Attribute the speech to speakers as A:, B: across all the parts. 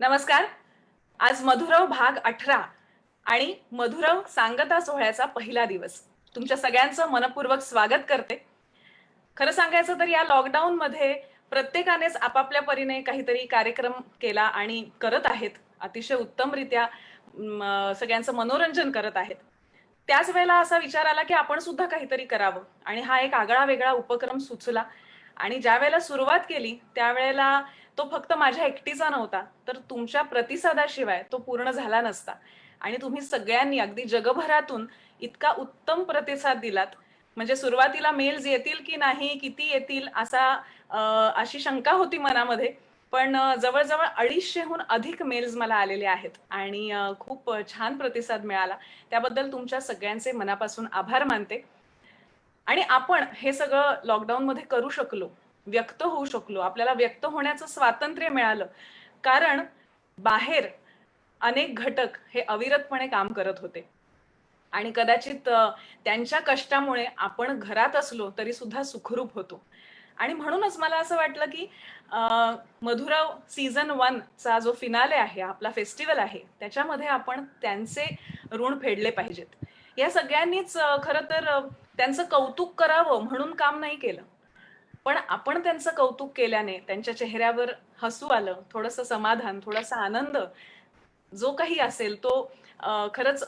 A: नमस्कार. आज मधुरव भाग 18 आणि मधुरव सांगता सोहळ्याचा पहिला दिवस. तुमच्या सगळ्यांचं मनपूर्वक स्वागत करते. खरं सांगायचं तर या लॉकडाऊनमध्ये प्रत्येकानेच आपापल्या परीने काहीतरी कार्यक्रम केला आणि करत आहेत. अतिशय उत्तमरित्या सगळ्यांचं मनोरंजन करत आहेत. त्याच वेळेला असा विचार आला की आपण सुद्धा काहीतरी करावं आणि हा एक आगळा वेगळा उपक्रम सुचला. आणि ज्या वेळेला सुरुवात केली त्यावेळेला तो फक्त माझ्या एकटीचा नव्हता, तर तुमच्या प्रतिसादाशिवाय तो पूर्ण झाला नसता. आणि तुम्ही सगळ्यांनी अगदी जगभरातून इतका उत्तम प्रतिसाद दिलात. म्हणजे सुरुवातीला मेल्स येतील की नाही, किती येतील अशी शंका होती मनामध्ये. पण जवळजवळ 250हून अधिक मेल्स मला आलेले आहेत आणि खूप छान प्रतिसाद मिळाला. त्याबद्दल तुमच्या सगळ्यांचे मनापासून आभार मानते. आणि आपण हे सगळं लॉकडाऊनमध्ये करू शकलो, व्यक्त होऊ शकलो, आपल्याला व्यक्त होण्याचं स्वातंत्र्य मिळालं, कारण बाहेर अनेक घटक हे अविरतपणे काम करत होते. आणि कदाचित त्यांच्या कष्टामुळे आपण घरात असलो तरी सुद्धा सुखरूप होतो. आणि म्हणूनच मला असं वाटलं की मधुराव सीझन 1 चा जो फिनाले आहे, आपला फेस्टिवल आहे, त्याच्यामध्ये आपण त्यांचे ऋण फेडले पाहिजेत. या सगळ्यांनीच खरं तर त्यांचं कौतुक करावं म्हणून काम नाही केलं, पण आपण त्यांचं कौतुक केल्याने त्यांच्या चेहऱ्यावर हसू आलं, थोडंसं समाधान, थोडासा आनंद जो काही असेल तो खरंच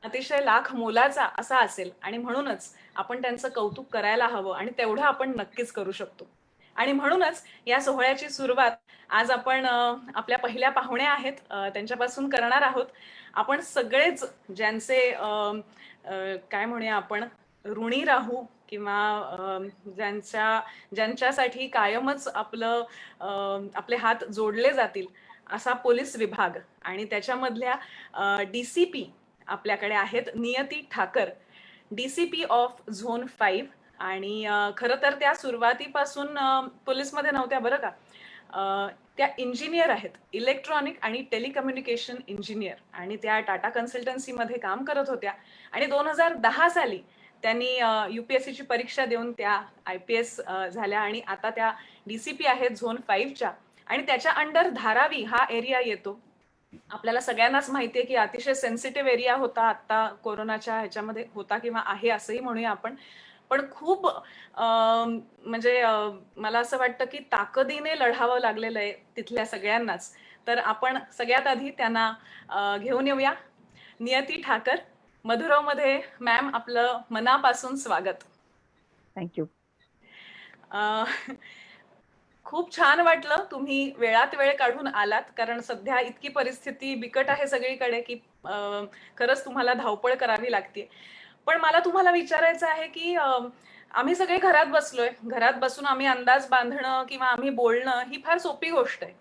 A: अतिशय लाख मोलाचा असा असेल. आणि म्हणूनच आपण त्यांचं कौतुक करायला हवं आणि तेवढं आपण नक्कीच करू शकतो. आणि म्हणूनच या सोहळ्याची सुरुवात आज आपण आपल्या पहिल्या पाहुण्या आहेत त्यांच्यापासून करणार आहोत. आपण सगळेच ज्यांचे काय म्हणूया आपण ऋणी राहू किंवा ज्यांच्यासाठी कायमच आपले हात जोडले जातील असा पोलीस विभाग आणि त्याच्यामधल्या डीसीपी आपल्याकडे आहेत, नियती ठाकर, डीसीपी ऑफ झोन 5. आणि खरं तर त्या सुरुवातीपासून पोलीसमध्ये नव्हत्या बरं का. त्या इंजिनियर आहेत, इलेक्ट्रॉनिक आणि टेलिकम्युनिकेशन इंजिनियर, आणि त्या टाटा कन्सल्टन्सीमध्ये काम करत होत्या. आणि 2010 साली त्यांनी यूपीएससीची परीक्षा देऊन त्या IPS झाल्या आणि आता त्या डीसीपी आहेत झोन 5च्या. आणि त्याच्या अंडर धारावी हा एरिया येतो. आपल्याला सगळ्यांनाच माहितीये की अतिशय सेन्सिटिव्ह एरिया होता, आता कोरोनाच्या ह्याच्यामध्ये होता किंवा आहे असंही म्हणूया आपण. पण खूप म्हणजे मला असं वाटतं की ताकदीने लढावं लागलेलं आहे तिथल्या सगळ्यांनाच. तर आपण सगळ्यात आधी त्यांना घेऊन येऊया. नियती ठाकर, मधुरवमध्ये मॅम आपलं मनापासून स्वागत.
B: थँक्यू.
A: खूप छान वाटलं तुम्ही वेळात वेळ काढून आलात, कारण सध्या इतकी परिस्थिती बिकट आहे सगळीकडे की खरंच तुम्हाला धावपळ करावी लागते. पण मला तुम्हाला विचारायचं आहे की आम्ही सगळे घरात बसलोय, घरात बसून आम्ही अंदाज बांधणं किंवा आम्ही बोलणं ही फार सोपी गोष्ट आहे.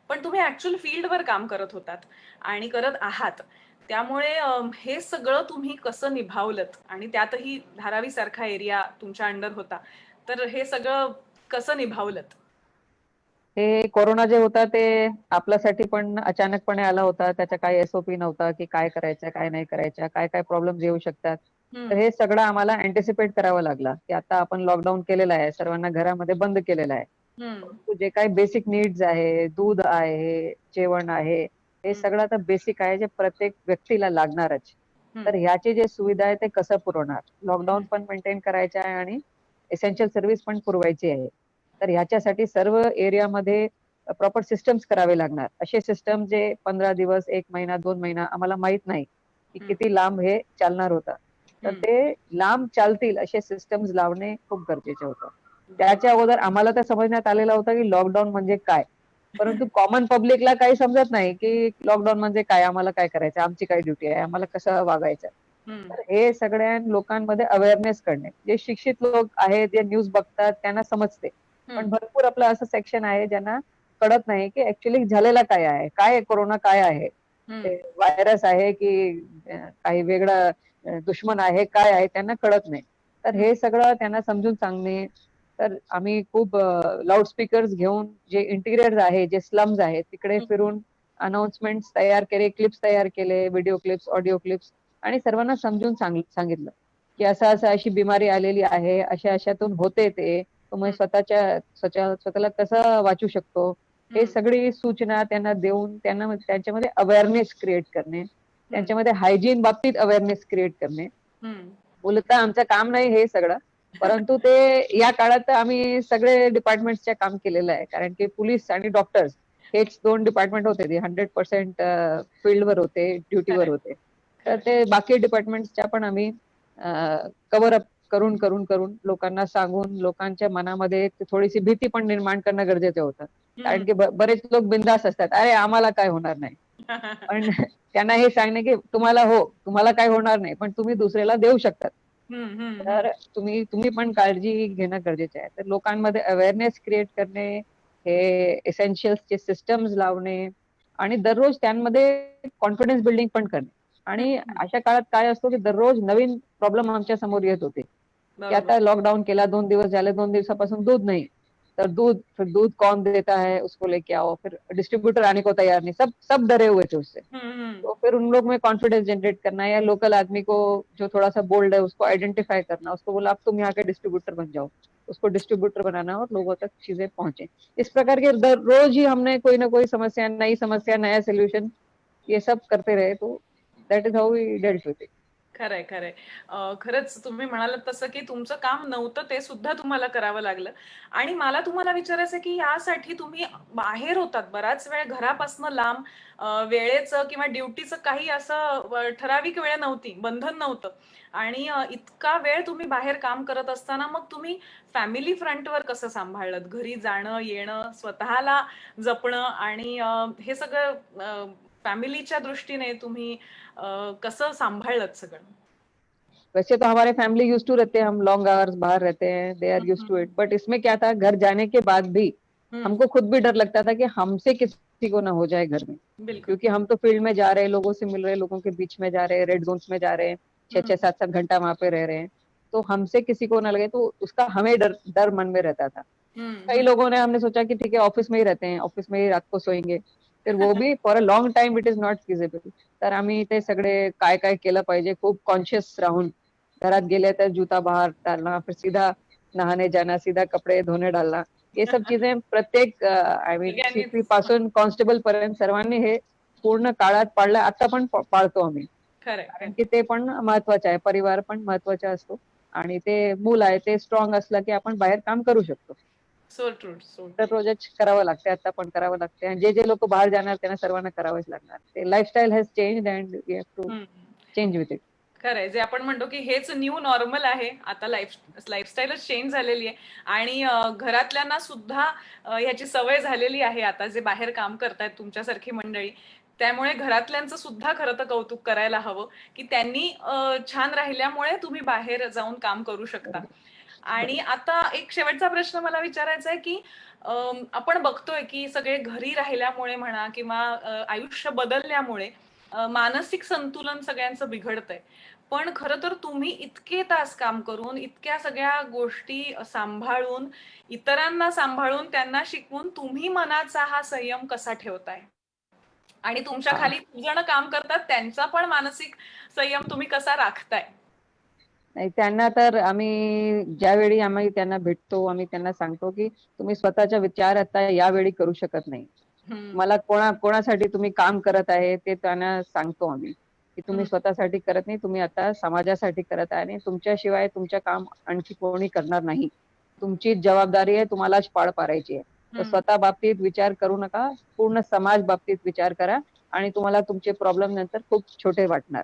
A: पण तुम्ही ऍक्च्युअल फील्डवर काम करत होतात आणि करत आहात. त्यामुळे हे सगळं तुम्ही कसं निभावलत, आणि त्यातही धारावी सारखा एरिया तुमच्या अंडर होता, तर हे सगळं कसं निभावलत?
B: हे कोरोना जे होता ते आपल्यासाठी पण अचानकपणे आला होता. त्याचा काही SOP नव्हता, की काय करायचं, काय नाही करायचं, काय प्रॉब्लेम्स येऊ शकतात. तर हे सगळं आम्हाला अँटिसिपेट करावं लागलं, की आता आपण लॉकडाऊन केलेलं आहे, सर्वांना घरामध्ये बंद केलेलं आहे. परंतु जे काही बेसिक नीड्स आहे, दूध आहे, जेवण आहे, हे सगळं आता बेसिक आहे, जे प्रत्येक व्यक्तीला लागणारच. तर ह्याची जे सुविधा आहे ते कसं पुरवणार? लॉकडाऊन पण मेंटेन करायचं आहे आणि एसेन्शियल सर्व्हिस पण पुरवायची आहे. तर ह्याच्यासाठी सर्व एरियामध्ये प्रॉपर सिस्टम्स करावे लागणार. असे सिस्टम जे 15 दिवस, 1 महिना, 2 महिना आम्हाला माहित नाही की किती लांब हे चालणार होतं. तर ते लांब चालतील असे सिस्टम्स लावणे खूप गरजेचे होतं. त्याच्या अगोदर आम्हाला तर समजण्यात आलेलं होतं की लॉकडाऊन म्हणजे काय. परंतु कॉमन पब्लिकला काही समजत नाही की लॉकडाऊन म्हणजे काय, आम्हाला काय करायचं, आमची काय ड्युटी आहे, आम्हाला कसं वागायचं. तर हे सगळ्या लोकांमध्ये अवेअरनेस करणे. जे शिक्षित लोक आहेत, जे न्यूज बघतात त्यांना समजते. पण भरपूर आपलं असं सेक्शन आहे ज्यांना कळत नाही की ऍक्च्युअली झालेला काय आहे, काय कोरोना काय आहे, व्हायरस आहे की काही वेगळं दुश्मन आहे, काय आहे, त्यांना कळत नाही. तर हे सगळं त्यांना समजून सांगणे. तर आम्ही खूप लाऊडस्पीकर्स घेऊन जे इंटिरियर आहे, जे स्लम्स आहेत तिकडे फिरून अनाउन्समेंट तयार केले, क्लिप्स तयार केले, व्हिडिओ क्लिप्स, ऑडिओ क्लिप्स, आणि सर्वांना समजून सांगितलं की असं अशी बिमारी आलेली आहे, अशातून होते ते, तुम्ही स्वतःला कसं वाचू शकतो, हे सगळी सूचना त्यांना देऊन त्यांना त्यांच्यामध्ये अवेअरनेस क्रिएट करणे, त्यांच्यामध्ये हायजीन बाबतीत अवेअरनेस क्रिएट करणे. बोलता आमचं काम नाही हे सगळं, परंतु ते या काळात आम्ही सगळे डिपार्टमेंटच्या काम केलेलं आहे. कारण की पोलीस आणि डॉक्टर्स हेच 2 डिपार्टमेंट होते, ते 100% फील्डवर होते, ड्युटीवर होते. तर ते बाकी डिपार्टमेंटच्या पण आम्ही कव्हर अप करून करून करून लोकांना सांगून लोकांच्या मनामध्ये एक थोडीशी भीती पण निर्माण करणं गरजेचं होतं. कारण की बरेच लोक बिंदास असतात, अरे आम्हाला काय होणार नाही. पण त्यांना हे सांगणे की तुम्हाला काय होणार नाही, पण तुम्ही दुसऱ्याला देऊ शकतात. तर तुम्ही पण काळजी घेणं गरजेचं आहे. तर लोकांमध्ये अवेअरनेस क्रिएट करणे, हे एसेन्शियल्सचे सिस्टम्स लावणे आणि दररोज त्यांमध्ये कॉन्फिडन्स बिल्डिंग पण करणे. आणि अशा काळात काय असतो की दररोज नवीन प्रॉब्लेम आमच्या समोर येत होते, की आता लॉकडाऊन केला, 2 दिवस झाले, 2 दिवसापासून दूध नाही. तर फिर दूध कौन देता है उसको लेके आओ, फिर डिस्ट्रीब्यूटर आने को तैयार नहीं, सब सब डरे हुए थे उससे. तो फिर उन लोग में कॉन्फिडेंस जनरेट करना, या लोकल आदमी को जो थोड़ा सा बोल्ड है उसको आइडेंटिफाई करना, उसको बोला अब तुम यहाँ के डिस्ट्रीब्यूटर बन जाओ, उसको डिस्ट्रीब्यूटर बनाना और लोगों तक चीजें पहुंचे. इस प्रकार के रोज ही हमने कोई ना कोई समस्या नया सोल्यूशन ये सब करते रहे. तो that is how we dealt with it.
A: खरंय खरंय. खरंच तुम्ही म्हणालात तसं की तुमचं काम नव्हतं ते सुद्धा तुम्हाला करावं लागलं. आणि मला तुम्हाला विचारायचं की यासाठी तुम्ही बाहेर होतात बराच वेळ घरापासून लांब, वेळेचं किंवा ड्युटीचं काही असं ठराविक वेळ नव्हती, बंधन नव्हतं. आणि इतका वेळ तुम्ही बाहेर काम करत असताना मग तुम्ही फॅमिली फ्रंटवर कसं सांभाळलं? घरी जाणं, येणं, स्वतःला जपणं आणि हे सगळं फॅमिलीच्या दृष्टीने तुम्ही कसं सांभाळलं सगळं?
B: वैसे तो हमारे फैमिली यूज टू रहते हैं, हम लॉन्ग आवर्स बाहर रहते हैं, they are used to it. But इसमें क्या था, घर जाने के बाद भी हमको खुद भी डर लगता था कि हमसे किसी को ना हो जाए घर में.
A: बिल्कुल.
B: क्योंकि हम तो फील्ड में जा रहे हैं, लोगों से मिल रहे हैं, लोगों के बीच में जा रहे हैं, रेड जोन्स में जा रहे हैं, 6-6, 7-7 घंटा वहां पे रह रहे हैं. तो हमसे किसी को ना लगे, तो उसका हमें डर डर मन में रहता था. कई लोगों ने हमने सोचा कि ठीक है ऑफिस में ही रहते हैं, ऑफिस में ही रात को सोएंगे. तर वो भी for a long time it is not feasible. तर आम्ही ते सगळे काय काय केलं पाहिजे खूप कॉन्शियस राहून, घरात गेले तर जूता बाहर डालना, फिर सीधा नहाने जाना, सीधा कपडे धोने डालना, ये सब चीजें प्रत्येक आय मीन
A: सगळ्यांनीच.
B: सीपी पासून कॉन्स्टेबल पर्यंत सर्वांनी हे पूर्ण काळात पाळलं. आता पण पाळतो आम्ही.
A: खरंय
B: कारण
A: खरंय.
B: की ते पण महत्वाचं आहे, परिवार पण महत्वाचा असतो. आणि ते मूल आहे ते स्ट्रॉंग असलं की आपण बाहेर काम करू शकतो.
A: So true, so true.
B: दररोजच करावं लागते, आता पण करावं लागते. आणि जे जे लोक बाहेर जाणार त्यांना सर्वांना करावंच लागणार. ते lifestyle has change and we have to change with it.
A: खरंय, जे आपण म्हणतो की हेच न्यू नॉर्मल आहे. आता लाईफस्टाईलच चेंज झालेली आहे. आणि घरातल्यांना सुद्धा ह्याची सवय झालेली आहे आता, जे बाहेर काम करतायत तुमच्यासारखी मंडळी. त्यामुळे घरातल्यांचं सुद्धा खरं तर कौतुक करायला हवं की त्यांनी छान राहिल्यामुळे तुम्ही बाहेर जाऊन काम करू शकता. आणि आता एक शेवटचा प्रश्न मला विचारायचा आहे की आपण बघतोय की सगळे घरी राहिल्यामुळे म्हणा किंवा आयुष्य बदलल्यामुळे मानसिक संतुलन सगळ्यांचं बिघडतंय. पण खरं तर तुम्ही इतके तास काम करून, इतक्या सगळ्या गोष्टी सांभाळून, इतरांना सांभाळून, त्यांना शिकवून तुम्ही मनाचा हा संयम कसा ठेवताय? आणि तुमच्या खाली खूप जण काम करतात, त्यांचा पण मानसिक संयम तुम्ही कसा राखताय?
B: नाही, त्यांना तर आम्ही ज्यावेळी आम्ही त्यांना भेटतो, आम्ही त्यांना सांगतो की तुम्ही स्वतःचा विचार आता यावेळी करू शकत नाही. मला कोणासाठी तुम्ही काम करत आहे ते त्यांना सांगतो आम्ही, की तुम्ही स्वतःसाठी करत नाही, तुम्ही आता समाजासाठी करत आहे आणि तुमच्याशिवाय तुमचं काम आणखी कोणी करणार नाही. तुमची जबाबदारी आहे, तुम्हालाच पार पाडायची आहे. तर स्वतः बाबतीत विचार करू नका, पूर्ण समाज बाबतीत विचार करा आणि तुम्हाला तुमचे प्रॉब्लेम नंतर खूप छोटे वाटणार.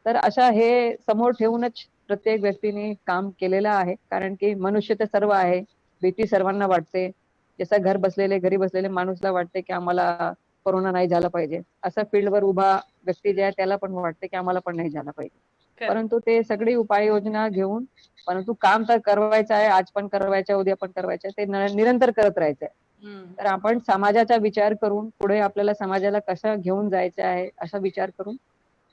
B: तर अशा हे समोर ठेवूनच प्रत्येक व्यक्तीने काम केलेलं आहे. कारण की मनुष्य तर सर्व आहे, भीती सर्वांना वाटते. जसं घरी बसलेले माणूसला वाटते की आम्हाला कोरोना नाही झाला पाहिजे, असं फील्डवर उभा व्यक्ती जे आहे त्याला पण वाटते की आम्हाला पण नाही झाला पाहिजे. परंतु ते सगळी उपाययोजना घेऊन, परंतु काम तर करवायचं आहे, आज पण करवायचं, उद्या पण करायचं, ते निरंतर करत राहायचंय. तर आपण समाजाचा विचार करून पुढे आपल्याला समाजाला कसं घेऊन जायचं आहे असा विचार करून,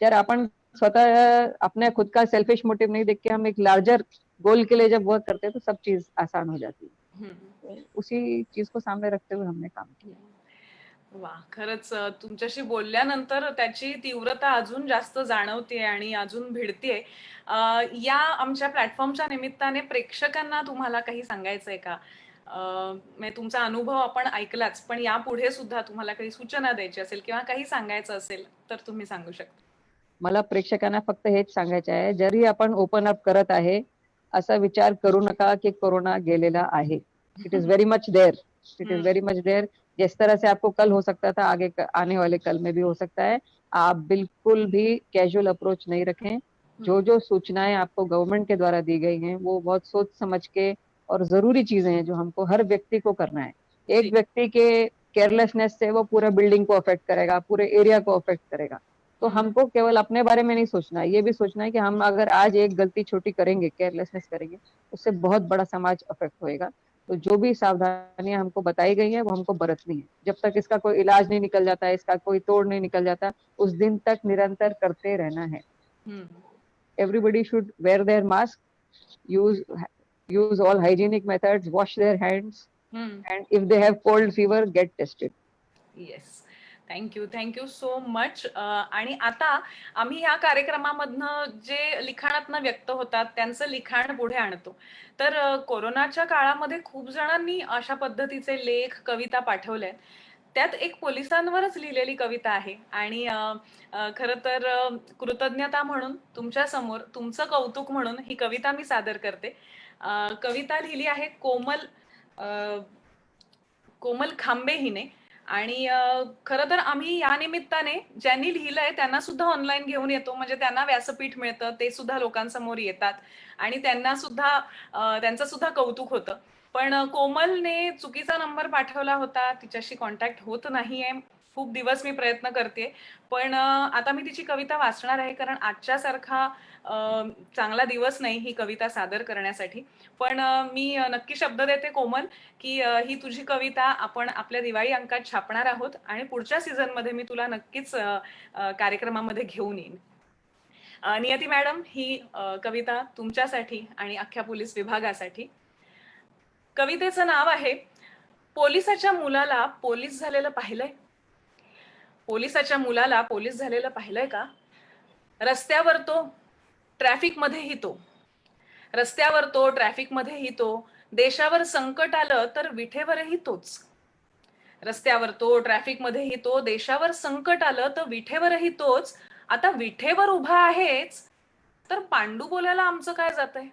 B: जर आपण स्वतः अपने खुद का सेल्फिश मोटिव नहीं देख के हम एक लार्जर गोल के लिए जब वर्क करते हैं तो सब चीज आसान हो जाती है. तो उसी चीज को सामने रखते हुए हमने काम किया.
A: वा, खरंच तुमच्याशी बोलल्यानंतर त्याची तीव्रता अजून जास्त जाणवते आणि अजून भिडतीये. या आमच्या प्लॅटफॉर्मच्या निमित्ताने प्रेक्षकांना तुम्हाला काही सांगायचंय का? म्हणजे तुमचा अनुभव आपण ऐकलाच, पण यापुढे सुद्धा तुम्हाला काही सूचना द्यायची असेल किंवा काही सांगायचं असेल तर तुम्ही सांगू शकता.
B: मला प्रेक्षकांना फक्त हेच सांगायचे आहे, जरी आपण ओपन अप करत आहे, असा विचार करू नका की कोरोना गेलेला आहे. It is very much there, it is
A: hmm,
B: very much there. जिस तरह से आपको कल हो सकता था, आगे आने वाले कल में भी हो सकता है. आप बिल्कुल भी कैजुअल अप्रोच नहीं रखें. जो
A: हम्म,
B: जो सूचनाएं आपको गवर्नमेंट के द्वारा दी गई हैं, वो बहुत सोच समझ के और जरूरी चीजें हैं जो हमको हर व्यक्ति को करना है.
A: जी.
B: एक व्यक्ति के केयरलेसनेस से वो पूरा बिल्डिंग को अफेक्ट करेगा, पूरे एरिया को अफेक्ट करेगा. तो
A: हम्म,
B: हमको केवल अपने बारे में नहीं सोचना है, ये भी सोचना है कि हम अगर आज एक गलती छोटी करेंगे, केयरलेसनेस करेंगे, उससे बहुत बड़ा समाज अफेक्ट होएगा. तो जो भी सावधानियां हमको बताई गई हैं वो हमको बरतनी है. जब तक इसका कोई इलाज नहीं निकल जाता है, इसका कोई तोड़ नहीं निकल जाता, उस दिन तक निरंतर करते रहना है.
A: हम्म,
B: Everybody should wear their mask, use use all hygienic methods, wash their hands,
A: हम्म.
B: and if they have cold fever, get tested.
A: Yes. Thank you so much. आणि आता आम्ही ह्या कार्यक्रमामधनं जे लिखाणातनं व्यक्त होतात त्यांचं लिखाण पुढे आणतो. तर कोरोनाच्या काळामध्ये खूप जणांनी अशा पद्धतीचे लेख, कविता पाठवल्या. त्यात एक पोलिसांवरच लिहिलेली कविता आहे आणि खरं तर कृतज्ञता म्हणून तुमच्या समोर तुमचं कौतुक म्हणून ही कविता मी सादर करते. कविता लिहिली आहे अ, कोमल खांबे हिने. आणि खरं तर आम्ही या निमित्ताने ज्यांनी लिहिलंय त्यांना सुद्धा ऑनलाईन घेऊन येतो, म्हणजे त्यांना व्यासपीठ मिळतं, ते सुद्धा लोकांसमोर येतात आणि त्यांना सुद्धा त्यांचं सुद्धा कौतुक होतं. पण कोमलने चुकीचा नंबर पाठवला होता, तिच्याशी कॉन्टॅक्ट होत नाहीये. खूप दिवस मी प्रयत्न करते, पण आता मी तिची कविता वाचणार आहे, कारण आजच्या सारखा चांगला दिवस नाही ही कविता सादर करण्यासाठी. पण मी नक्की शब्द देते कोमल, की ही तुझी कविता आपण आपल्या दिवाळी अंकात छापणार आहोत आणि पुढच्या सीझन मध्ये मी तुला नक्कीच कार्यक्रमामध्ये घेऊन येईन. नियती मॅडम, ही कविता तुमच्यासाठी आणि अख्ख्या पोलीस विभागासाठी. कवितेचं नाव आहे, पोलिसाच्या मुलाला पोलीस झालेलं पाहिलंय? पोलिसाच्या मुलाला पोलीस झालेलं पाहिलंय का? रस्त्यावर तो, ट्रॅफिक मध्येही तो. रस्त्यावर तो, ट्रॅफिक मध्येही तो. देशावर संकट आलं तर विठेवरही तोच. रस्त्यावर तो, ट्रॅफिक मध्येही तो. देशावर संकट आलं तर विठेवरही तोच. आता विठेवर उभा आहेच तर पांडू बोलायला आमचं काय जातंय?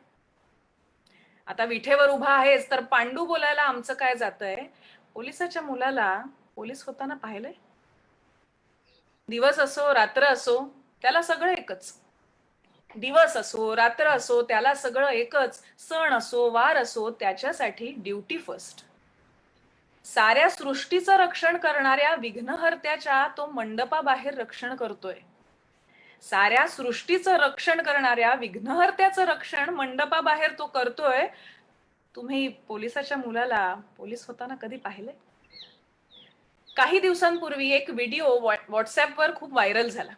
A: आता विठेवर उभा आहेच तर पांडू बोलायला आमचं काय जातंय? पोलिसाच्या मुलाला पोलीस होताना पाहिलंय? दिवस असो रात्र असो त्याला सगळं एकच. दिवस असो रात्र असो त्याला सगळं एकच. सण असो वार असो त्याच्यासाठी ड्युटी फर्स्ट. साऱ्या सृष्टीचं रक्षण करणाऱ्या विघ्नहर्त्याच्या तो मंडपाबाहेर रक्षण करतोय. साऱ्या सृष्टीचं रक्षण करणाऱ्या विघ्नहर्त्याचं रक्षण मंडपाबाहेर तो करतोय. तुम्ही पोलिसाच्या मुलाला पोलीस होताना कधी पाहिलंय? काही दिवसांपूर्वी एक व्हिडिओ व्हॉट्सअपवर खूप व्हायरल झाला.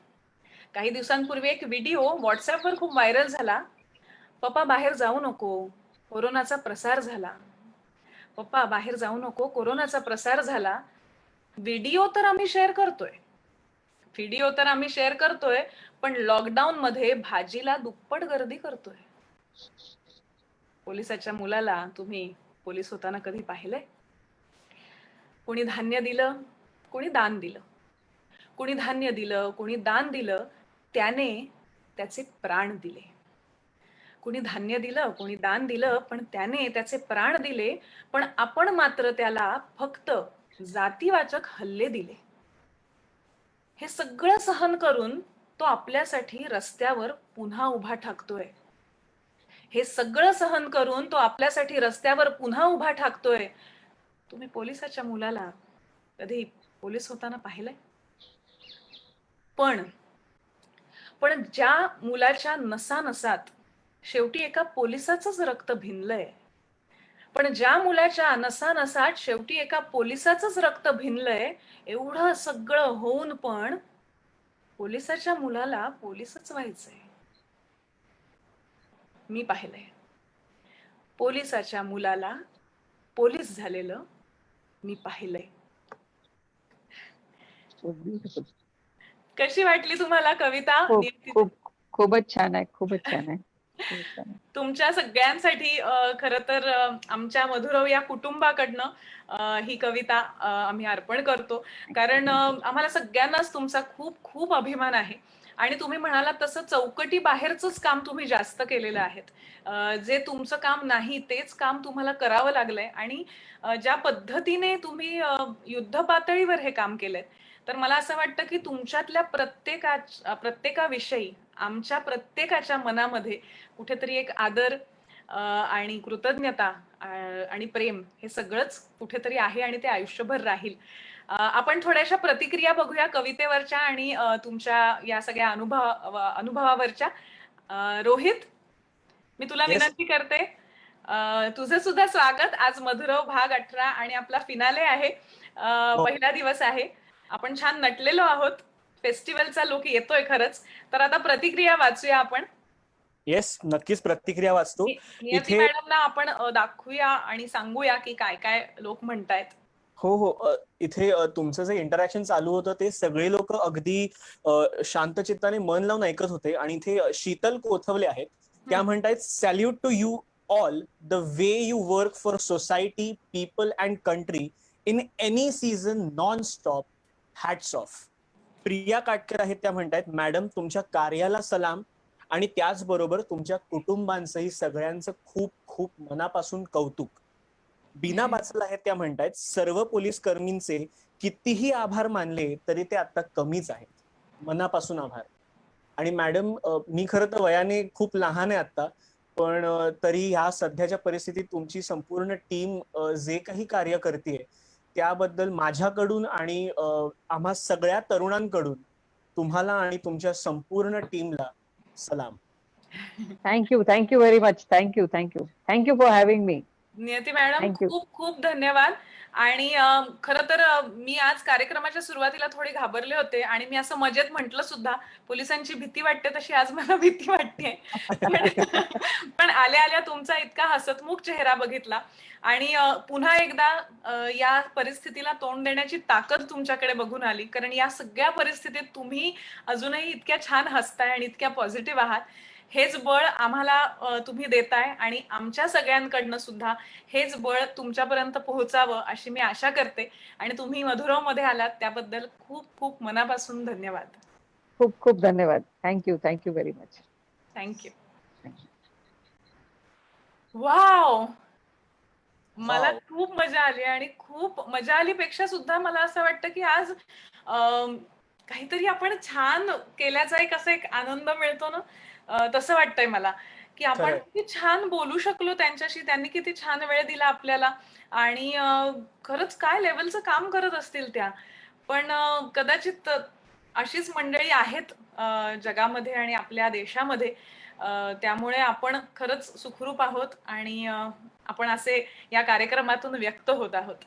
A: काही दिवसांपूर्वी एक व्हिडिओ व्हॉट्सअपवर खूप व्हायरल झाला. पप्पा बाहेर जाऊ नको, कोरोनाचा प्रसार झाला. पप्पा बाहेर जाऊ नको, कोरोनाचा प्रसार झाला. व्हिडिओ तर आम्ही शेअर करतोय, व्हिडिओ तर आम्ही शेअर करतोय, पण लॉकडाऊन मध्ये भाजीला दुप्पट गर्दी करतोय. पोलिसाच्या मुलाला तुम्ही पोलीस होताना कधी पाहिलंय? कोणी धान्य दिलं, कोणी दान दिलं. कोणी धान्य दिलं, कोणी दान दिलं, त्याने त्याचे प्राण दिले. कोणी धान्य दिलं, कोणी दान दिलं, पण त्याने त्याचे प्राण दिले. पण आपण मात्र त्याला फक्त जातीवाचक हल्ले दिले. हे सगळं सहन करून तो आपल्यासाठी रस्त्यावर पुन्हा उभा ठाकतोय. हे सगळं सहन करून तो आपल्यासाठी रस्त्यावर पुन्हा उभा ठाकतोय. तुम्ही पोलिसाच्या मुलाला कधी पोलीस होताना पाहिलंय? पण पण ज्या मुलाच्या नसानसात शेवटी एका पोलिसाचंच रक्त भिनलंय, पण ज्या मुलाच्या नसानसात शेवटी एका पोलिसाचंच रक्त भिनलंय, एवढं सगळं होऊन पण पोलिसाच्या मुलाला पोलीसच व्हायचंय. मी पाहिलंय. पोलिसाच्या मुलाला पोलीस झालेलं मी पाहिलंय.
B: So beautiful.
A: कशी वाटली तुम्हाला कविता?
B: खूप खूप खूपच छान आहे, खूपच छान आहे. तेच आहे.
A: तुमच्या सगळ्यांसाठी खरं तर आमच्या मधुरव या कुटुंबाकडनं ही कविता आम्ही अर्पण करतो. कारण आम्हाला सगळ्यांनाच तुमचा खूप खूप अभिमान आहे. आणि तुम्ही म्हणालात तसं चौकटी बाहेरचंच काम तुम्ही जास्त केलेलं आहे. जे तुमचं काम नाही तेच काम तुम्हाला करावं लागलंय आणि ज्या पद्धतीने तुम्ही युद्ध पातळीवर हे काम केलंय, तर मला असं वाटतं की तुमच्यातल्या प्रत्येकाविषयी आमच्या प्रत्येकाच्या मनामध्ये कुठेतरी एक आदर आणि कृतज्ञता आणि प्रेम हे सगळंच कुठेतरी आहे आणि ते आयुष्यभर राहील. आपण थोड्याशा प्रतिक्रिया बघूया कवितेवरच्या आणि तुमच्या या सगळ्या अनुभवावरच्या. रोहित, मी तुला
C: येस.
A: विनंती करते, तुझं सुद्धा स्वागत. आज मधुरव भाग 18 आणि आपला फिनाले आहे.
C: हो.
A: पहिला दिवस आहे. आपण छान नटलेलो आहोत. फेस्टिवलचा लुक येतोय खरंच. तर आता प्रतिक्रिया वाचूया आपण.
C: येस, नक्कीच प्रतिक्रिया वाचतो.
A: नियती
C: इथे
A: मॅडमला आपण दाखवूया आणि सांगूया की काय काय लोक म्हणतायत.
C: हो, इथे तुमचं जे इंटरॅक्शन चालू होतं ते सगळे लोक अगदी शांत चित्ताने मन लावून ऐकत होते. आणि इथे शीतल कोथवले आहेत, त्या म्हणतायत, salute to you all, the way you work for society, people and country in any season, non stop, hats off. Priya Katkar आहेत, त्या म्हणतायत, मॅडम तुमच्या कार्याला सलाम आणि त्याचबरोबर तुमच्या कुटुंबांचंही सगळ्यांचं खूप खूप मनापासून कौतुक. बीना बाचल आहेत, त्या म्हणतायत, सर्व पोलीस कर्मींचे कितीही आभार मानले तरी ते आता कमीच आहेत, मनापासून आभार. आणि मॅडम, मी खरं तर वयाने खूप लहान आहे आता, पण तरी ह्या सध्याच्या परिस्थितीत तुमची संपूर्ण टीम जे काही कार्य करते त्याबद्दल माझ्याकडून आणि आम्हा सगळ्या तरुणांकडून तुम्हाला आणि तुमच्या संपूर्ण टीमला सलाम.
B: Thank you very much. Thank you for having me.
A: Niyati madam,
B: thank you.
A: खूप खूप धन्यवाद. आणि खरं तर मी आज कार्यक्रमाच्या सुरुवातीला थोडी घाबरले होते आणि मी असं मजेत म्हटलं सुद्धा, पोलिसांची भीती वाटते तशी आज मला भीती वाटते. पण आल्या आल्या तुमचा इतका हसतमुख चेहरा बघितला आणि पुन्हा एकदा या परिस्थितीला तोंड देण्याची ताकद तुमच्याकडे बघून आली. कारण या सगळ्या परिस्थितीत तुम्ही अजूनही इतक्या छान हसताय आणि इतक्या पॉझिटिव्ह आहात. हेच बळ आम्हाला तुम्ही देताय आणि आमच्या सगळ्यांकडनं सुद्धा हेच बळ तुमच्यापर्यंत पोहोचावं अशी मी आशा करते. आणि तुम्ही मधुरव मध्ये आलात त्याबद्दल खूप खूप मनापासून धन्यवाद.
B: खूप खूप धन्यवाद. Thank you very much.
A: Thank you. Wow, मला
C: Wow.
A: खूप मजा आली आणि खूप मजा आली पेक्षा सुद्धा मला असं वाटतं की आज काहीतरी आपण छान केल्याचा एक आनंद मिळतो ना, तसं वाटतंय मला की आपण
C: खरंय.
A: किती छान बोलू शकलो त्यांच्याशी. त्यांनी किती छान वेळ दिला आपल्याला आणि खरंच काय लेवलचं काम करत असतील त्या. पण कदाचित अशीच मंडळी आहेत जगामध्ये आणि आपल्या देशामध्ये. त्यामुळे आपण खरंच सुखरूप आहोत आणि आपण असे या कार्यक्रमातून व्यक्त होत आहोत.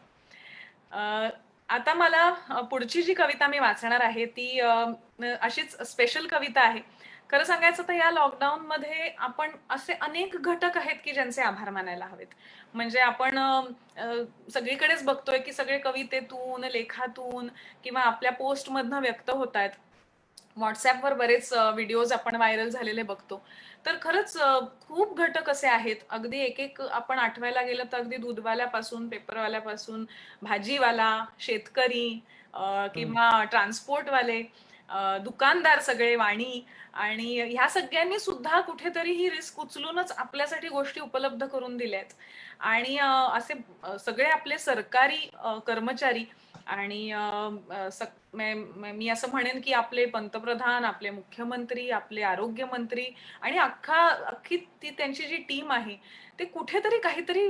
A: आता मला पुढची जी कविता मी वाचणार आहे ती अशीच स्पेशल कविता आहे. खरं सांगायचं तर या लॉकडाऊन मध्ये आपण असे अनेक घटक आहेत की ज्यांचे आभार मानायला हवेत. म्हणजे आपण सगळीकडेच बघतोय की सगळे कवितेतून, लेखातून किंवा आपल्या पोस्ट मधनं व्यक्त होत आहेत. व्हॉट्सअपवर बरेच व्हिडिओज आपण व्हायरल झालेले बघतो. तर खरंच खूप घटक असे आहेत. अगदी एक आपण आठवायला गेलं तर अगदी दूधवाल्यापासून, पेपरवाल्यापासून, भाजीवाला, शेतकरी किंवा ट्रान्सपोर्टवाले, दुकानदार, सगळे वाणी, आणि ह्या सगळ्यांनी सुद्धा कुठेतरी ही रिस्क उचलूनच आपल्यासाठी गोष्टी उपलब्ध करून दिल्यात. आणि असे सगळे आपले सरकारी कर्मचारी आणि मी असं म्हणेन की आपले पंतप्रधान, आपले मुख्यमंत्री, आपले आरोग्यमंत्री आणि अख्खी ती त्यांची जी टीम आहे ते कुठेतरी काहीतरी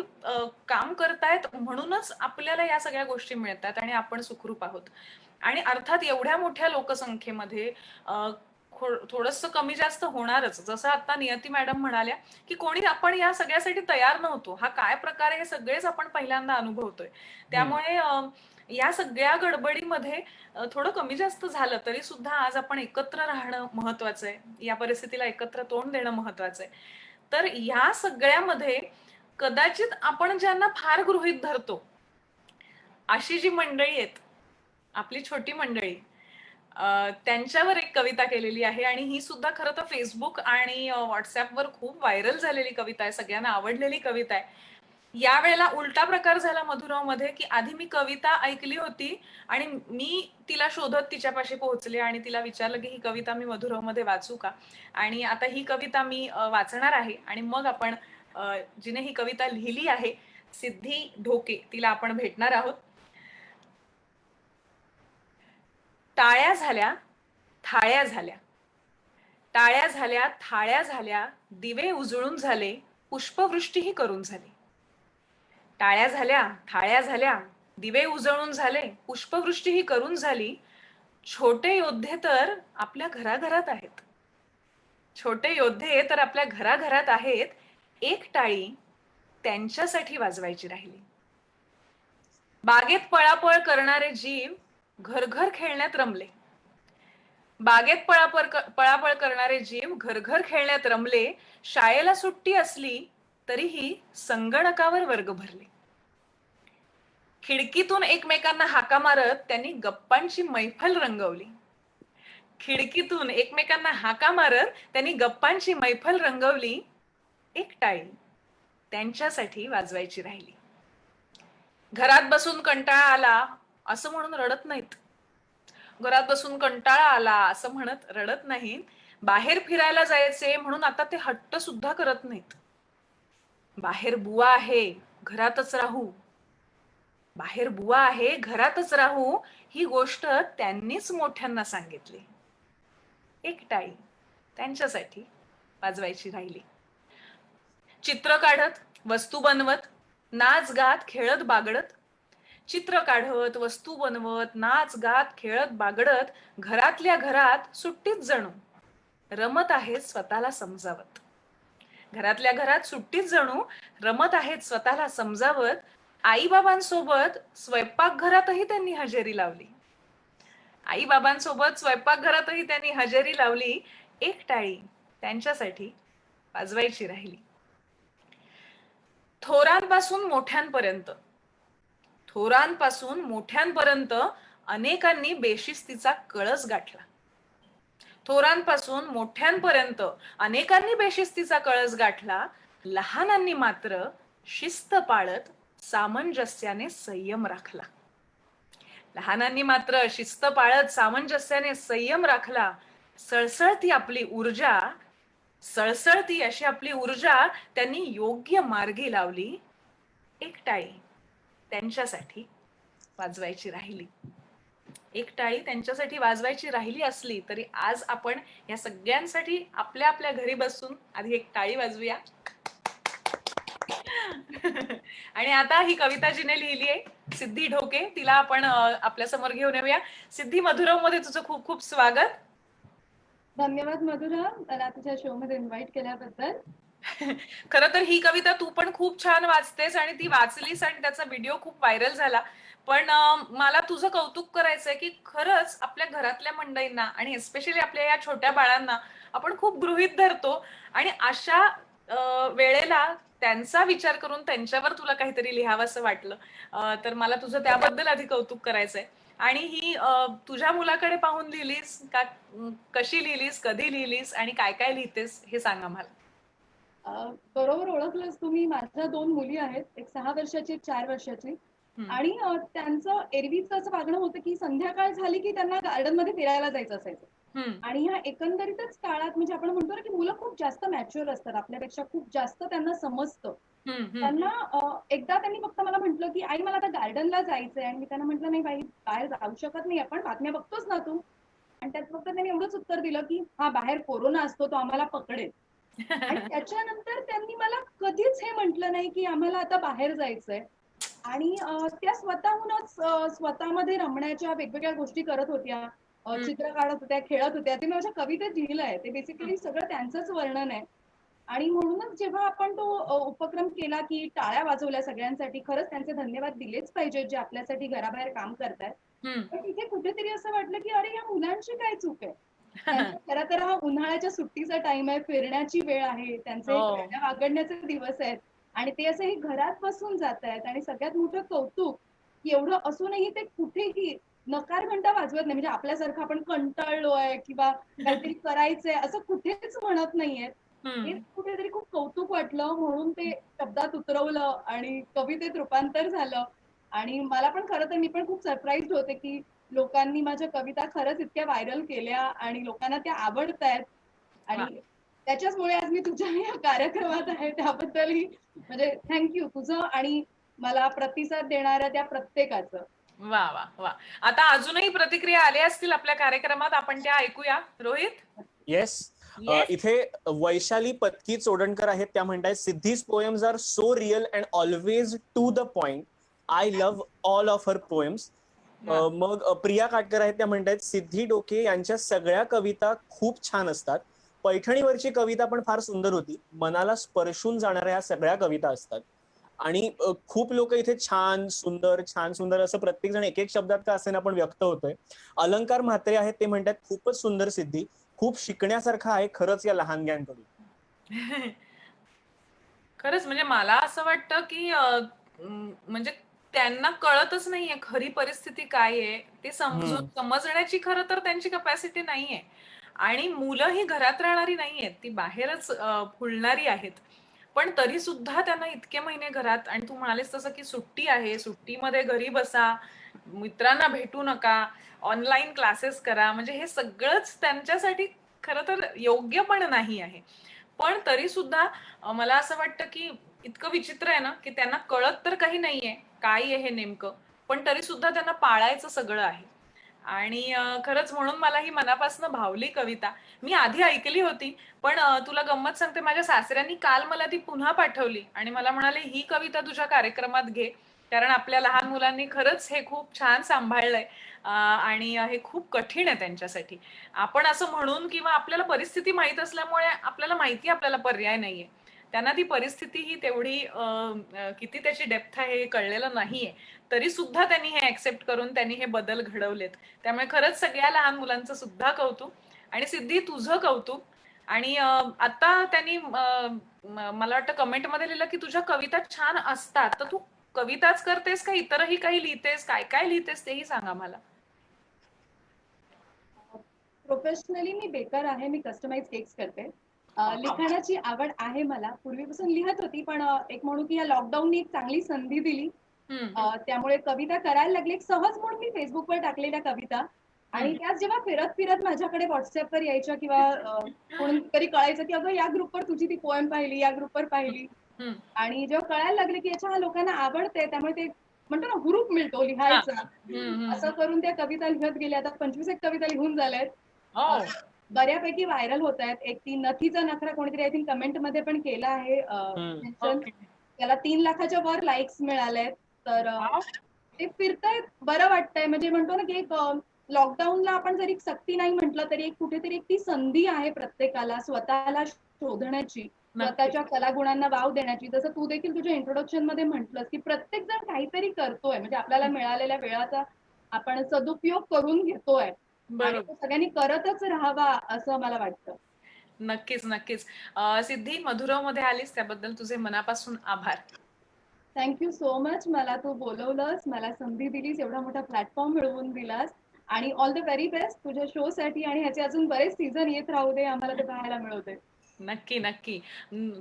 A: काम करतायत म्हणूनच आपल्याला या सगळ्या गोष्टी मिळतात आणि आपण सुखरूप आहोत. आणि अर्थात एवढ्या मोठ्या लोकसंख्येमध्ये थोडंसं कमी जास्त होणारच. जसं आता नियती मॅडम म्हणाल्या की कोणी आपण या सगळ्यासाठी तयार नव्हतो. हा काय प्रकार आहे हे सगळेच आपण पहिल्यांदा अनुभवतोय. त्यामुळे या सगळ्या गडबडीमध्ये थोडं कमी जास्त झालं तरी सुद्धा आज आपण एकत्र राहणं महत्वाचं आहे. या परिस्थितीला एकत्र तोंड देणं महत्वाचं आहे. तर या सगळ्यामध्ये कदाचित आपण ज्यांना फार गृहीत धरतो अशी जी मंडळी आहेत, आपली छोटी मंडळी, त्यांच्यावर एक कविता केलेली आहे आणि ही सुद्धा खरं तर फेसबुक आणि व्हॉट्सअपवर खूप व्हायरल झालेली कविता आहे, सगळ्यांना आवडलेली कविता आहे. यावेळेला उलटा प्रकार झाला मधुरावमध्ये, की आधी मी कविता ऐकली होती आणि मी तिला शोधत तिच्यापाशी पोहोचले आणि तिला विचारलं की ही कविता मी मधुरावमध्ये वाचू का? आणि आता ही कविता मी वाचणार आहे आणि मग आपण जिने ही कविता लिहिली आहे, सिद्धी ढोके, तिला आपण भेटणार आहोत. टाळ्या झाल्या, थाळ्या झाल्या, टाळ्या झाल्या, थाळ्या झाल्या, दिवे उजळून झाले, पुष्पवृष्टीही करून झाली. टाळ्या झाल्या, थाळ्या झाल्या, दिवे उजळून झाले, पुष्पवृष्टीही करून झाली. छोटे योद्धे तर आपल्या घराघरात आहेत. छोटे योद्धे तर आपल्या घराघरात आहेत. एक टाळी त्यांच्यासाठी वाजवायची राहिली. बागेत पळापळ करणारे जीव घर घर खेळण्यात रमले. बागेत पळापळ करणारे जीव घर घर खेळण्यात रमले. शाळेला सुट्टी असली तरीही संगणकावर वर्ग भरले. खिडकीतून एकमेकांना हाका मारत त्यांनी गप्पांची मैफल रंगवली. खिडकीतून एकमेकांना हाका मारत त्यांनी गप्पांची मैफल रंगवली. एक टाळी त्यांच्यासाठी वाजवायची राहिली. घरात बसून कंटाळा आला असं म्हणून रडत नाहीत. घरात बसून कंटाळा आला असं म्हणत रडत नाहीत. बाहेर फिरायला जायचे म्हणून आता ते हट्ट सुद्धा करत नाहीत. बाहेर बुवा आहे, घरातच राहू. बाहेर बुवा आहे, घरातच राहू ही गोष्ट त्यांनीच मोठ्यांना सांगितली. एक टाळी त्यांच्यासाठी वाजवायची राहिली. चित्र काढत, वस्तू बनवत, नाच गात, खेळत बागडत. चित्र काढत, वस्तू बनवत, नाच गात, खेळत बागडत, घरातल्या घरात सुट्टीत जणू रमत आहेत स्वतःला समजावत. घरातल्या घरात सुट्टीत जणू रमत आहेत स्वतःला समजावत. आईबाबांसोबत स्वयंपाकघरातही त्यांनी हजेरी लावली. आईबाबांसोबत स्वयंपाकघरातही त्यांनी हजेरी लावली. एक टाळी त्यांच्यासाठी वाजवायची राहिली. थोरांपासून मोठ्यांपर्यंत, थोरांपासून मोठ्यांपर्यंत अनेकांनी बेशिस्तीचा कळस गाठला. थोरांपासून मोठ्यांपर्यंत अनेकांनी बेशिस्तीचा कळस गाठला. लहानांनी मात्र शिस्त पाळत सामंजस्याने संयम राखला. लहानांनी मात्र शिस्त पाळत सामंजस्याने संयम राखला. सळसळती आपली ऊर्जा, सळसळती अशी आपली ऊर्जा त्यांनी योग्य मार्गी लावली. एक टाळी त्यांच्यासाठी वाजवायची राहिली. एक टाळी त्यांच्यासाठी वाजवायची राहिली असली तरी आज आपण या सगळ्यांसाठी आपल्या आपल्या घरी बसून आधी एक टाळी वाजवूया. आणि आता ही कविता जिने लिहिली आहे सिद्धी ढोके, तिला आपण आपल्या समोर घेऊन येऊया. सिद्धी, मधुराव मध्ये तुझं खूप खूप स्वागत.
D: धन्यवाद मधुरा, मला तुझ्या शो मध्ये इन्व्हाइट केल्याबद्दल.
A: खरं तर ही कविता तू पण खूप छान वाचतेस आणि ती वाचलीस आणि त्याचा व्हिडिओ खूप व्हायरल झाला. पण मला तुझं कौतुक करायचंय की खरंच आपल्या घरातल्या मंडळींना आणि एस्पेशली आपल्या या छोट्या बाळांना आपण खूप गृहीत धरतो आणि अशा वेळेला त्यांचा विचार करून त्यांच्यावर तुला काहीतरी लिहावं असं वाटलं. तर मला तुझं त्याबद्दल आधी कौतुक करायचंय. आणि ही तुझ्या मुलाकडे पाहून लिहिलीस का, कशी लिहिलीस, कधी लिहिलीस आणि काय काय लिहितेस हे सांगा मला.
D: बरोबर ओळखलंस तुम्ही. माझ्या 2 मुली आहेत, एक 6 वर्षाची, एक 4 वर्षाची. आणि त्यांचं एरवीच असं वागणं होतं की संध्याकाळ झाली की त्यांना गार्डन मध्ये फिरायला जायचं असायचं. आणि ह्या एकंदरीतच काळात म्हणजे आपण म्हणतो ना की मुलं खूप जास्त मॅच्युअर असतात, आपल्यापेक्षा खूप जास्त त्यांना समजतं. त्यांना एकदा त्यांनी फक्त मला म्हटलं की आई मला आता गार्डनला जायचंय. आणि मी त्यांना म्हटलं नाही बाई, बाहेर जाऊ शकत नाही, आपण बातम्या बघतोच ना तू. आणि त्यात फक्त त्यांनी एवढंच उत्तर दिलं की हा बाहेर कोरोना असतो, तो आम्हाला पकडेल. आणि त्याच्यानंतर त्यांनी मला कधीच हे म्हटलं नाही की आम्हाला आता बाहेर जायचंय. आणि त्या स्वतःहूनच स्वतःमध्ये रमण्याच्या वेगवेगळ्या गोष्टी करत होत्या, चित्र काढत होत्या, खेळत होत्या. ते मी माझ्या कवितेत लिहिलं आहे. ते बेसिकली सगळं त्यांचंच वर्णन आहे. आणि म्हणूनच जेव्हा आपण तो उपक्रम केला की टाळ्या वाजवल्या सगळ्यांसाठी, खरंच त्यांचे धन्यवाद दिलेच पाहिजेत जे आपल्यासाठी घराबाहेर काम करतायत. पण तिथे कुठेतरी असं वाटलं की अरे या मुलांची काय चूक आहे. खरं तर हा उन्हाळ्याच्या सुट्टीचा टाइम आहे, फिरण्याची वेळ आहे, त्यांचे वागडण्याचे दिवस आहेत. आणि ते असंही घरात बसून जात आहेत. आणि सगळ्यात मोठं कौतुक, एवढं असूनही ते कुठेही नकार घंटा वाजवत नाही. म्हणजे आपल्यासारखं आपण कंटाळलोय किंवा काहीतरी करायचंय असं कुठेच म्हणत नाहीये. हे कुठेतरी खूप कौतुक वाटलं म्हणून ते शब्दात उतरवलं आणि कवितेत रूपांतर झालं. आणि मला पण खरं तर मी पण खूप सरप्राईज्ड होते की लोकांनी माझ्या कविता खरंच इतक्या व्हायरल केल्या आणि लोकांना त्या आवडतायत. आणि त्याच्याचमुळे आज मी तुझ्या या कार्यक्रमात आहे. त्याबद्दलही म्हणजे थँक्यू तुझं आणि मला प्रतिसाद देणाऱ्या त्या प्रत्येकाचं.
A: वा वा वा. आता अजूनही प्रतिक्रिया आल्या असतील आपल्या कार्यक्रमात, आपण त्या ऐकूया. रोहित.
C: येस.
A: Yes.
C: इथे वैशाली पत्की चोडणकर आहेत, त्या म्हणतायत Siddhi's poems are so real and always to the point. I love all of her poems. मग प्रिया काटकर आहेत, त्या म्हणतायत सिद्धी डोके यांच्या सगळ्या कविता खूप छान असतात. पैठणीवरची कविता पण फार सुंदर होती. मनाला स्पर्शून जाणाऱ्या ह्या सगळ्या कविता असतात. आणि खूप लोक इथे छान सुंदर असं प्रत्येक जण एक एक शब्दात का असेना पण व्यक्त होतोय. अलंकार म्हात्रे आहेत, ते म्हणतात खूपच सुंदर सिद्धी, खूप शिकण्यासारखं आहे खरंच या लहानग्यांकडून.
A: खरंच म्हणजे मला असं वाटतं की म्हणजे त्यांना कळतच नाहीये खरी परिस्थिती काय आहे ते समजण्याची खरं तर त्यांची कपॅसिटी नाहीये. आणि मुलं ही घरात राहणारी नाहीयेत, ती बाहेरच फुलणारी आहेत. पण तरी सुद्धा त्यांना इतके महिने घरात, आणि तू म्हणालीस तसं की सुट्टी आहे, सुट्टीमध्ये घरी बसा, मित्रांना भेटू नका, ऑनलाईन क्लासेस करा, म्हणजे हे सगळंच त्यांच्यासाठी खरं तर योग्य पण नाही आहे. पण तरी सुद्धा मला असं वाटतं की इतकं विचित्र आहे ना की त्यांना कळत तर काही नाहीये काय आहे हे नेमकं, पण तरी सुद्धा त्यांना पाळायचं सगळं आहे. आणि खरंच म्हणून मला ही मनापासून भावली कविता. मी आधी ऐकली होती, पण तुला गंमत सांगते, माझ्या सासऱ्यांनी काल मला ती पुन्हा पाठवली आणि मला म्हणाले ही कविता तुझ्या कार्यक्रमात घे, कारण आपल्या लहान मुलांनी खरंच हे खूप छान सांभाळलंय. आणि हे खूप कठीण आहे त्यांच्यासाठी. आपण असं म्हणून किंवा आपल्याला परिस्थिती माहित असल्यामुळे आपल्याला माहिती आपल्याला पर्याय नाहीये, त्यांना ती परिस्थिती ही तेवढी किती त्याची डेप्थ आहे हे कळलेलं नाहीये. तरी सुद्धा त्यांनी हे ऍक्सेप्ट करून त्यांनी हे बदल घडवलेत. त्यामुळे खरंच सगळ्या लहान मुलांचं सुद्धा कौतुक. आणि सिद्धी तुझं कौतुक. आणि आता त्यांनी मला वाटतं कमेंटमध्ये लिहिलं की तुझ्या कविता छान असतात, तर तू कविताच करतेस का इतरही काही लिहितेस, काय काय लिहितेस तेही सांगा मला.
D: प्रोफेशनली मी बेकर आहे. मी कस्टमाइज केक्स करते. लिखाणाची आवड आहे मला. पूर्वीपासून लिहत होती, पण एक म्हणू की या लॉकडाऊननी एक चांगली संधी दिली. त्यामुळे कविता करायला लागली. सहज म्हणून मी फेसबुकवर टाकलेल्या कविता आणि त्याच जेव्हा फिरत फिरत माझ्याकडे व्हॉट्सअपवर यायच्या किंवा कोणीतरी कळायचं की अगं या ग्रुपवर तुझी ती पोएम पाहिली, या ग्रुपवर पाहिली. आणि जेव्हा कळायला लागले की याच्या लोकांना आवडते, त्यामुळे ते म्हणतो ना ग्रुप मिळतो लिहायचा, असं करून त्या कविता लिहत गेल्या. आता 25 एक कविता लिहून झाल्यात. बऱ्यापैकी व्हायरल होत आहेत. एक ती नथीचा नखरा कोणीतरी आय थिंक कमेंट मध्ये पण केलं आहे मेन्शन. त्याला 3 लाखाच्या वर लाईक्स मिळालेत. तर ते फिरतायत, बरं वाटतंय. म्हणजे म्हणतो ना की एक लॉकडाऊनला आपण जरी सक्ती नाही म्हटलं तरी एक कुठेतरी एक ती संधी आहे प्रत्येकाला स्वतःला शोधण्याची, स्वतःच्या कलागुणांना वाव देण्याची. जसं तू देखील तुझ्या इंट्रोडक्शन मध्ये म्हटलंस की प्रत्येक जण काहीतरी करतोय, म्हणजे आपल्याला मिळालेल्या वेळाचा आपण सदुपयोग करून घेतोय आणि तो सगळ्यांनी करतच राहावा असं मला वाटतं.
A: नक्कीच नक्कीच. सिद्धी, मधुराव मध्ये आलीस त्याबद्दल तुझे मनापासून आभार.
D: Thank you so much. मला तू बोलवलंस, मला संधी दिलीस, एवढा मोठा प्लॅटफॉर्म मिळवून दिलास आणि ऑल द व्हेरी बेस्ट तुझ्या शो साठी. आणि ह्याचे अजून बरेच सीझन येत राहू दे, आम्हाला ते पाहायला मिळू दे.
A: नक्की नक्की.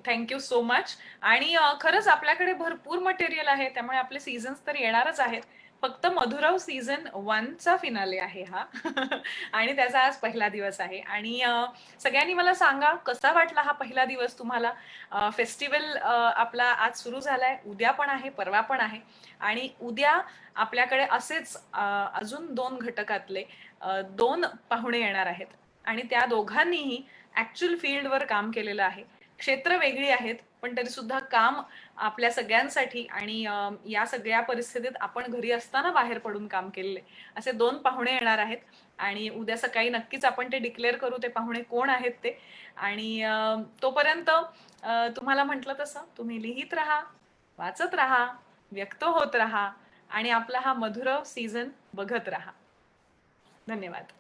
A: Thank you so much. आणि खरंच आपल्याकडे भरपूर मटेरियल आहे, त्यामुळे आपले सीझन्स तर येणारच आहेत. फक्त मधुराव सीझन 1चा फिनाले आहे हा. आणि त्याचा आज पहिला दिवस आहे. आणि सगळ्यांनी मला सांगा कसा वाटला हा पहिला दिवस तुम्हाला. फेस्टिवल आपला आज सुरू झालाय, उद्या पण आहे, परवा पण आहे. आणि उद्या आपल्याकडे असेच अजून 2 घटकातले 2 पाहुणे येणार आहेत. आणि त्या दोघांनीही ऍक्च्युअल फील्डवर काम केलेलं आहे. क्षेत्र वेगळी आहेत, पण तरी सुद्धा काम आपल्या सगळ्यांसाठी आणि या सगळ्या परिस्थितीत आपण घरी असताना बाहेर पडून काम केलेले असे 2 पाहुणे येणार आहेत. आणि उद्या सकाळी नक्कीच आपण ते डिक्लेअर करू ते पाहुणे कोण आहेत ते. आणि तोपर्यंत तुम्हाला म्हटलं तसं तुम्ही लिहित राहा, वाचत राहा, व्यक्त होत राहा आणि आपला हा मधुरव सीझन बघत राहा. धन्यवाद.